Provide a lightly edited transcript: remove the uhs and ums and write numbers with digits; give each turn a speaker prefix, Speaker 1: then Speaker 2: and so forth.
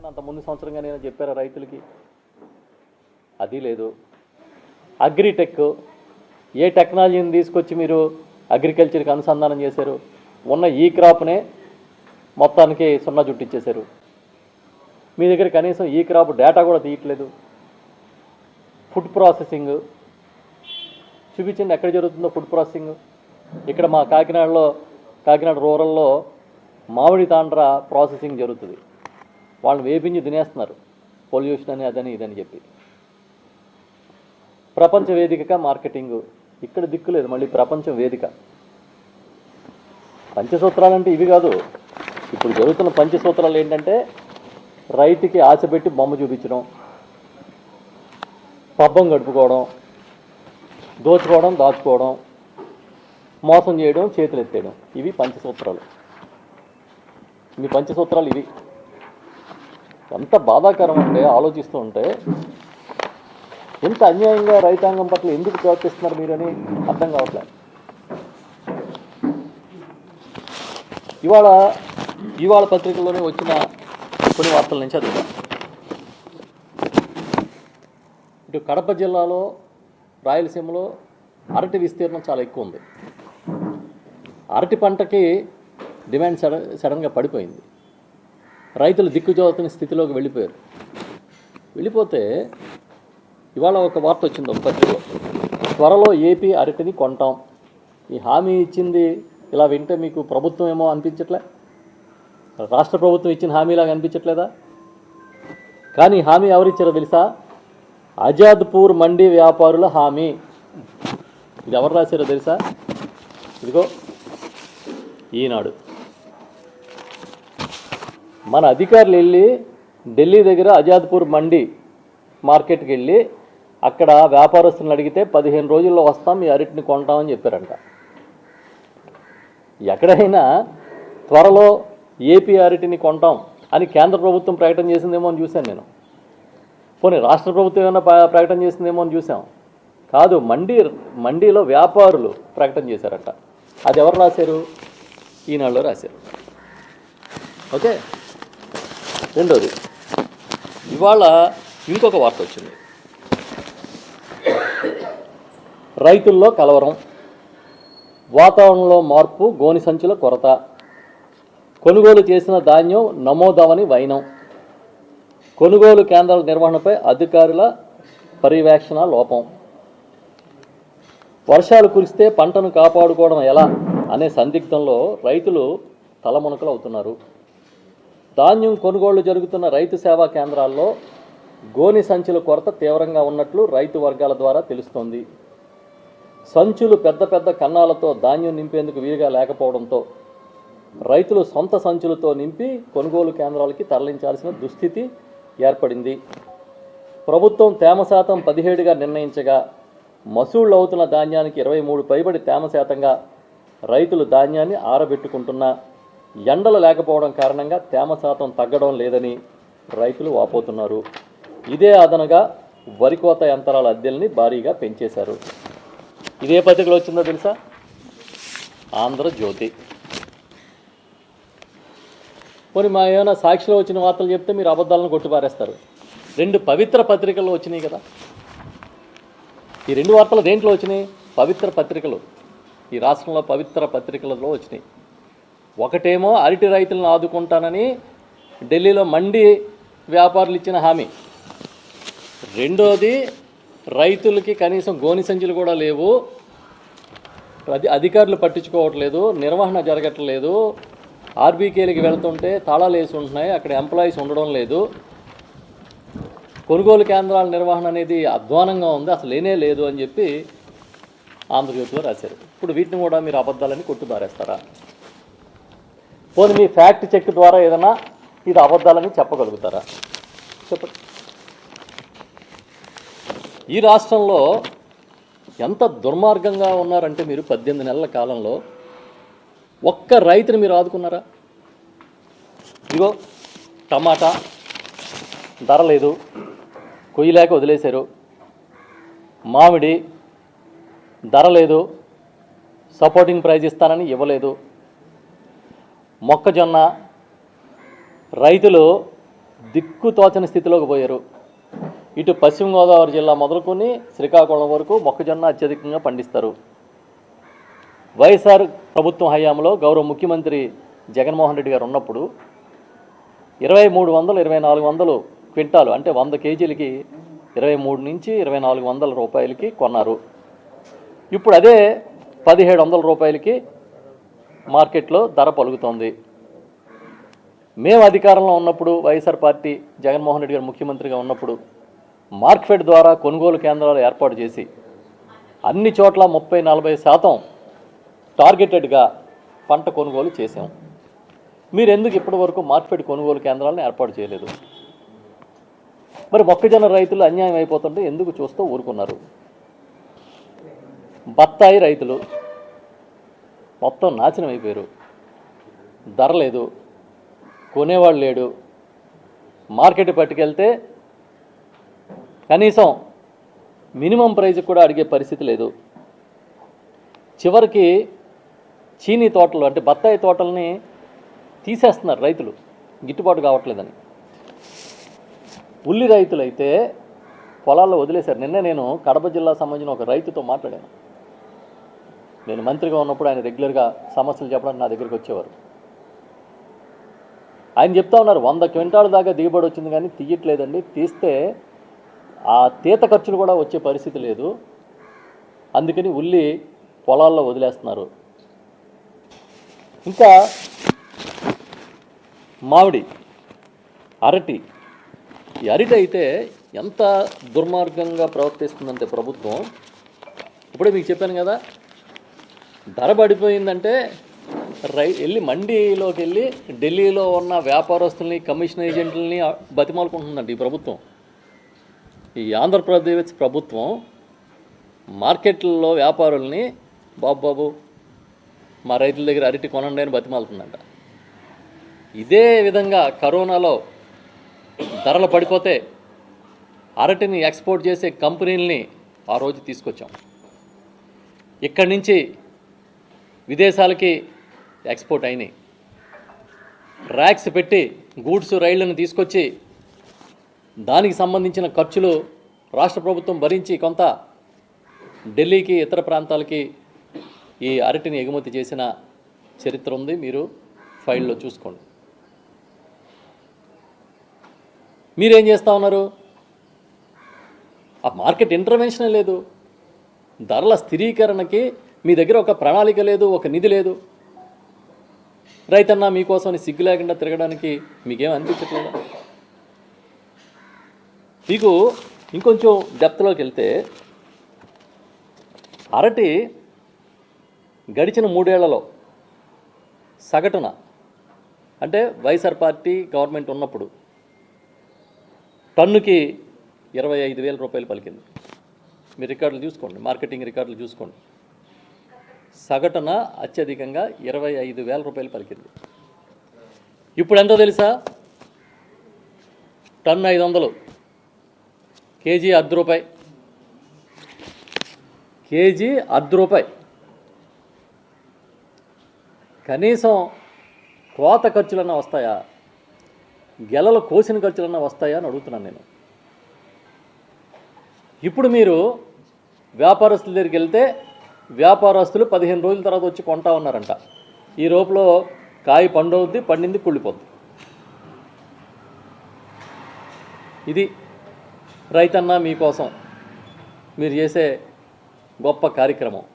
Speaker 1: అంత ముందు సంవత్సరంగా నేను చెప్పారా రైతులకి? అది లేదు. అగ్రిటెక్ ఏ టెక్నాలజీని తీసుకొచ్చి మీరు అగ్రికల్చర్కి అనుసంధానం చేశారు? ఉన్న ఈ క్రాప్నే మొత్తానికి సున్నా చుట్టించేశారు. మీ దగ్గర కనీసం ఈ క్రాప్ డేటా కూడా తీయట్లేదు. ఫుడ్ ప్రాసెసింగ్ చూపించండి, ఎక్కడ జరుగుతుందో ఫుడ్ ప్రాసెసింగ్. ఇక్కడ మా కాకినాడ రూరల్లో మామిడి తాండ్ర ప్రాసెసింగ్ జరుగుతుంది. వాళ్ళని వేపించి తినేస్తున్నారు, పొల్యూషన్ అని అదని ఇదని చెప్పి. ప్రపంచ వేదికగా మార్కెటింగ్, ఇక్కడ దిక్కులేదు. మళ్ళీ ప్రపంచం వేదిక. పంచసూత్రాలంటే ఇవి కాదు. ఇప్పుడు జరుగుతున్న పంచసూత్రాలు ఏంటంటే రైతుకి ఆశ పెట్టి బొమ్మ చూపించడం, పబ్బం గడుపుకోవడం, దోచుకోవడం, దాచుకోవడం, మోసం చేయడం, చేతులు ఎత్తేయడం. ఇవి పంచసూత్రాలు. మీ పంచసూత్రాలు ఇవి. ఎంత బాధాకరం అంటే ఆలోచిస్తూ ఉంటే ఎంత అన్యాయంగా రైతాంగం పట్ల ఎందుకు ప్రవర్తిస్తున్నారు మీరని అర్థం కావట్లేదు. ఇవాళ పత్రికల్లోనే వచ్చిన కొన్ని వార్తల నుంచి చదువుతాం. ఇటు కడప జిల్లాలో, రాయలసీమలో అరటి విస్తీర్ణం చాలా ఎక్కువ ఉంది. అరటి పంటకి డిమాండ్ సడన్గా పడిపోయింది. రైతులు దిక్కుజోతని స్థితిలోకి వెళ్ళిపోతే ఇవాళ ఒక వార్త వచ్చింది ఒక పత్రికలో, త్వరలో ఏపీ అరటిని కొంటాం. ఈ హామీ ఇచ్చింది ఇలా వింటే మీకు ప్రభుత్వం ఏమో అనిపించట్లే? రాష్ట్ర ప్రభుత్వం ఇచ్చిన హామీలాగా అనిపించట్లేదా? కానీ హామీ ఎవరిచ్చారో తెలుసా? ఆజాద్పూర్ మండీ వ్యాపారుల హామీ. ఇది ఎవరు రాశారో తెలుసా? ఇదిగో ఈనాడు. మన అధికారులు వెళ్ళి ఢిల్లీ దగ్గర ఆజాద్పూర్ మండీ మార్కెట్కి వెళ్ళి అక్కడ వ్యాపారస్తులను అడిగితే 15 రోజుల్లో వస్తాం, మీ అరటిని కొంటామని చెప్పారంట. ఎక్కడైనా త్వరలో ఏపీ అరటిని కొంటాం అని కేంద్ర ప్రభుత్వం ప్రకటన చేసిందేమో అని చూశాను నేను. పోనీ రాష్ట్ర ప్రభుత్వం ఏమైనా ప్రకటన చేసిందేమో అని చూసాం. కాదు, మండీలో వ్యాపారులు ప్రకటన చేశారట. అది ఎవరు రాశారు? ఈనాడులో రాశారు. ఓకే. రెండోది, ఇవాళ ఇంకొక వార్త వచ్చింది. రైతుల్లో కలవరం, వాతావరణంలో మార్పు, గోని సంచుల కొరత, కొనుగోలు చేసిన ధాన్యం నమోదవని వైనం, కొనుగోలు కేంద్రాల నిర్వహణపై అధికారుల పర్యవేక్షణ లోపం, వర్షాలు కురిస్తే పంటను కాపాడుకోవడం ఎలా అనే సందిగ్ధంలో రైతులు తలమునకలు అవుతున్నారు. ధాన్యం కొనుగోళ్లు జరుగుతున్న రైతు సేవా కేంద్రాల్లో గోని సంచుల కొరత తీవ్రంగా ఉన్నట్లు రైతు వర్గాల ద్వారా తెలుస్తోంది. సంచులు పెద్ద కన్నాలతో ధాన్యం నింపేందుకు వీలుగా లేకపోవడంతో రైతులు సొంత సంచులతో నింపి కొనుగోలు కేంద్రాలకి తరలించాల్సిన దుస్థితి ఏర్పడింది. ప్రభుత్వం తేమ శాతం 17గా నిర్ణయించగా మసూళ్లు అవుతున్న ధాన్యానికి 23 పైబడి తేమ శాతంగా రైతులు ధాన్యాన్ని ఆరబెట్టుకుంటున్నా ఎండలు లేకపోవడం కారణంగా తేమ శాతం తగ్గడం లేదని రైతులు వాపోతున్నారు. ఇదే అదనగా వరికోత యంత్రాల అద్దెల్ని భారీగా పెంచేశారు. ఇదే పత్రికలో వచ్చిందో తెలుసా? ఆంధ్రజ్యోతి. పోనీ మా ఏమైనా సాక్షిలో వచ్చిన వార్తలు చెప్తే మీరు అబద్ధాలను కొట్టిపారేస్తారు. 2 పవిత్ర పత్రికల్లో వచ్చినాయి కదా. ఈ 2 వార్తలు దేంట్లో వచ్చినాయి? పవిత్ర పత్రికలు. ఈ రాష్ట్రంలో పవిత్ర పత్రికలలో వచ్చినాయి. ఒకటేమో అరటి రైతులను ఆదుకుంటానని ఢిల్లీలో మండీ వ్యాపారులు ఇచ్చిన హామీ. రెండోది, రైతులకి కనీసం గోని సంచులు కూడా లేవు, అధికారులు పట్టించుకోవట్లేదు, నిర్వహణ జరగట్లేదు, ఆర్బీకేలకి వెళ్తుంటే తాళాలు వేసి ఉంటున్నాయి, అక్కడ ఎంప్లాయీస్ ఉండడం లేదు, కొనుగోలు కేంద్రాల నిర్వహణ అనేది అధ్వానంగా ఉంది, అసలు లేనే లేదు అని చెప్పి ఆంధ్రజ్యోతిలో రాశారు. ఇప్పుడు వీటిని కూడా మీరు అబద్ధాలని కొట్టుబారేస్తారా? పోనీ మీ ఫ్యాక్ట్ చెక్ ద్వారా ఏదైనా ఇది అబద్ధాలని చెప్పగలుగుతారా? చెప్పండి. ఈ రాష్ట్రంలో ఎంత దుర్మార్గంగా ఉన్నారంటే మీరు 18 నెలల కాలంలో ఒక్క రైతుని మీరు ఆదుకున్నారా? ఇదిగో టమాటా ధర లేదు, కొయ్యలేక వదిలేశారు. మామిడి ధర లేదు, సపోర్టింగ్ ప్రైజ్ ఇస్తానని ఇవ్వలేదు. మొక్కజొన్న రైతులు దిక్కుతోచని స్థితిలోకి పోయారు. ఇటు పశ్చిమ గోదావరి జిల్లా మొదలుకొని శ్రీకాకుళం వరకు మొక్కజొన్న అత్యధికంగా పండిస్తారు. వైఎస్ఆర్ ప్రభుత్వం హయాంలో గౌరవ ముఖ్యమంత్రి జగన్మోహన్ రెడ్డి గారు ఉన్నప్పుడు 2300, 2400 క్వింటాలు అంటే 100 కేజీలకి 23 నుంచి 2400 రూపాయలకి కొన్నారు. ఇప్పుడు అదే 1700 రూపాయలకి మార్కెట్లో ధర పలుకుతోంది. మేము అధికారంలో ఉన్నప్పుడు వైఎస్ఆర్ పార్టీ జగన్మోహన్ రెడ్డి గారు ముఖ్యమంత్రిగా ఉన్నప్పుడు మార్కెట్ ద్వారా కొనుగోలు కేంద్రాలు ఏర్పాటు చేసి అన్ని చోట్ల 30-40% టార్గెటెడ్గా పంట కొనుగోలు చేసాం. మీరు ఎందుకు ఇప్పటి వరకు మార్కెట్ కొనుగోలు కేంద్రాలను ఏర్పాటు చేయలేదు? మరి మొక్కజొన్న రైతులు అన్యాయం అయిపోతుంటే ఎందుకు చూస్తూ ఊరుకున్నారు? బత్తాయి రైతులు మొత్తం నాశనం అయిపోయారు. ధర లేదు, కొనేవాళ్ళు లేడు. మార్కెట్ పట్టుకెళ్తే కనీసం మినిమం ప్రైజ్ కూడా అడిగే పరిస్థితి లేదు. చివరికి చీనీ తోటలు అంటే బత్తాయి తోటల్ని తీసేస్తున్నారు రైతులు, గిట్టుబాటు కావట్లేదని. ఉల్లి రైతులు అయితే పొలాల్లో వదిలేశారు. నిన్న నేను కడప జిల్లా సంబంధించిన ఒక రైతుతో మాట్లాడాను. నేను మంత్రిగా ఉన్నప్పుడు ఆయన రెగ్యులర్గా సమస్యలు చెప్పడానికి నా దగ్గరికి వచ్చేవారు. ఆయన చెప్తా ఉన్నారు, 100 క్వింటాల దాకా దిగుబడి వచ్చింది కానీ తీయట్లేదండి, తీస్తే ఆ తీత ఖర్చులు కూడా వచ్చే పరిస్థితి లేదు, అందుకని ఉల్లి పొలాల్లో వదిలేస్తున్నారు. ఇంకా మామిడి, అరటి. ఈ అరటి అయితే ఎంత దుర్మార్గంగా ప్రవర్తిస్తుందంటే ప్రభుత్వం, ఇప్పుడే మీకు చెప్పాను కదా, ధర పడిపోయిందంటే వెళ్ళి మండీలోకి వెళ్ళి ఢిల్లీలో ఉన్న వ్యాపారస్తుల్ని, కమిషన్ ఏజెంట్లని బతిమాలుకుంటుందండి ఈ ప్రభుత్వం. ఈ ఆంధ్రప్రదేశ్ ప్రభుత్వం మార్కెట్లలో వ్యాపారుల్ని బాబు మా రైతుల దగ్గర అరటి కొనండి అని బతిమాలుతుందంట. ఇదే విధంగా కరోనాలో ధరలు పడిపోతే అరటిని ఎక్స్పోర్ట్ చేసే కంపెనీలని ఆ రోజు తీసుకొచ్చాం. ఇక్కడి నుంచి విదేశాలకి ఎక్స్పోర్ట్ అయినాయి. ర్యాక్స్ పెట్టి గూడ్స్ రైళ్లను తీసుకొచ్చి దానికి సంబంధించిన ఖర్చులు రాష్ట్ర ప్రభుత్వం భరించి కొంత ఢిల్లీకి, ఇతర ప్రాంతాలకి ఈ అరటిని ఎగుమతి చేసిన చరిత్ర ఉంది. మీరు ఫైల్లో చూసుకోండి. మీరేం చేస్తూ ఉన్నారు? ఆ మార్కెట్ ఇంటర్వెన్షనే లేదు, ధరల స్థిరీకరణకి మీ దగ్గర ఒక ప్రణాళిక లేదు, ఒక నిధి లేదు. రైతన్నా మీకోసం సిగ్గు లేకుండా తిరగడానికి మీకేం అనిపించట్లేదా? మీకు ఇంకొంచెం డెప్త్లోకి వెళ్తే అరటి గడిచిన 3 ఏళ్లలో సగటున అంటే వైఎస్ఆర్ పార్టీ గవర్నమెంట్ ఉన్నప్పుడు టన్నుకి 25,000 రూపాయలు పలికింది. మీరు రికార్డులు చూసుకోండి, మార్కెటింగ్ రికార్డులు చూసుకోండి. సగటున అత్యధికంగా 25,000 రూపాయలు పలికింది. ఇప్పుడు ఎంతో తెలుసా? Ton 500, KG ₹10. కేజీ ₹10. కనీసం కోత ఖర్చులన్నా వస్తాయా? గెలలు కోసిన ఖర్చులన్నా వస్తాయా అని అడుగుతున్నాను నేను. ఇప్పుడు మీరు వ్యాపారస్తుల దగ్గరికి వెళ్తే వ్యాపారస్తులు 15 రోజుల తర్వాత వచ్చి కొంటా ఉన్నారంట. ఈ లోపల కాయ పండవుద్ది, పండింది కుళ్ళిపోద్ది. ఇది రైతన్న మీకోసం మీరు చేసే గొప్ప కార్యక్రమం.